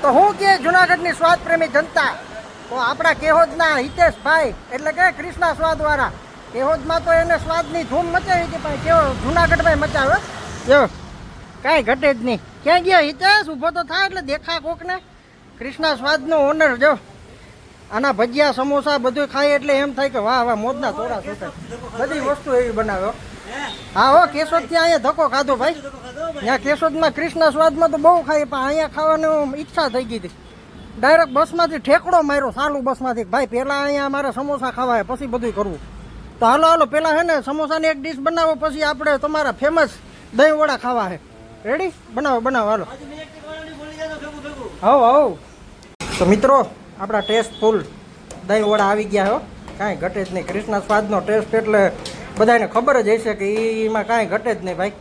તો હું કે જુનાગઢની સ્વાદ પ્રેમી જનતા, તો આપણા કેહોદના હિતેશભાઈ એટલે કે કૃષ્ણા સ્વાદવાળા, કેહોદમાં તો એને સ્વાદની ધૂમ મચાવી હતી, પણ કેવો જુનાગઢમાં મચાવે જો કાંઈ ઘટે જ નહીં. ક્યાં ગયા હિતેશ? ઊભો તો થાય એટલે દેખા કોકને. કૃષ્ણા સ્વાદનો ઓનર જો આના ભજીયા સમોસા બધું ખાય એટલે એમ થાય કે વાહ વાહ મોજના તોડા છૂટે. બધી વસ્તુ એવી બનાવ્યો. હા હો, કેશોદથી અહીંયા ધક્કો ખાધો ભાઈ. ત્યાં કેશોદમાં કૃષ્ણા સ્વાદમાં તો બહુ ખાય, પણ અહીંયા ખાવાની ઈચ્છા થઈ ગઈ હતી. ડાયરેક્ટ બસમાંથી ઠેકડો માર્યો, ચાલુ બસમાંથી. ભાઈ પહેલાં અહીંયા અમારે સમોસા ખાવાય, પછી બધું કરવું. તો હાલો હાલો પહેલાં છે ને સમોસાની એક ડીશ બનાવો, પછી આપણે તમારા ફેમસ દહીં વડા ખાવા છે. રેડી? બનાવો બનાવો હાલો. હવ હવ. તો મિત્રો આપણા ટેસ્ટ ફૂલ દહીં વડા આવી ગયા હો, કાંઈ ઘટે જ નહીં. કૃષ્ણા સ્વાદનો ટેસ્ટ એટલે બધાને ખબર જ હશે કે એમાં કાંઈ ઘટે જ નહીં ભાઈ.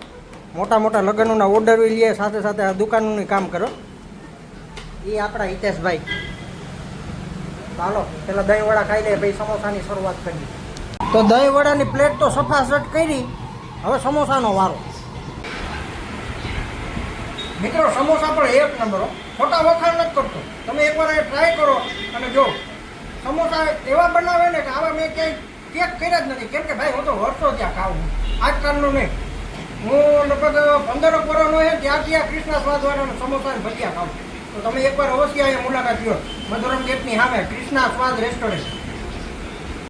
મોટા મોટા લગ્નોના ઓર્ડર લઈએ, સાથે સાથે આ દુકાનનું કામ કરો. એ આપણા હિતેશભાઈ. ચાલો પેલા દહીં વડા ખાઈ લે, ભાઈ સમોસાની શરૂઆત કરી. તો દહીં વડાની પ્લેટ તો સફાસટ કરી, હવે સમોસાનો વારો. મિત્રો સમોસા પણ એક નંબર, ખોટા વખાણ નથી કરતો. તમે એકવાર ટ્રાય કરો અને જો સમોસા એવા બનાવે ને કે આવા મેં ક્યાંય ચેક કર્યા જ નથી. કેમ કે ભાઈ હું તો વર્ષો ત્યાં ખાવું, આજકાલનું નહીં. હું લગભગ 15 વર્ષનો છે ત્યાંથી આ કૃષ્ણા સ્વાદવાળાના સમોસા ભજીયા ખાવું. તો તમે એકવાર અવશ્ય અહીંયા મુલાકાત લો. મધુરમ ગેટની સામે કૃષ્ણા સ્વાદ રેસ્ટોરન્ટ.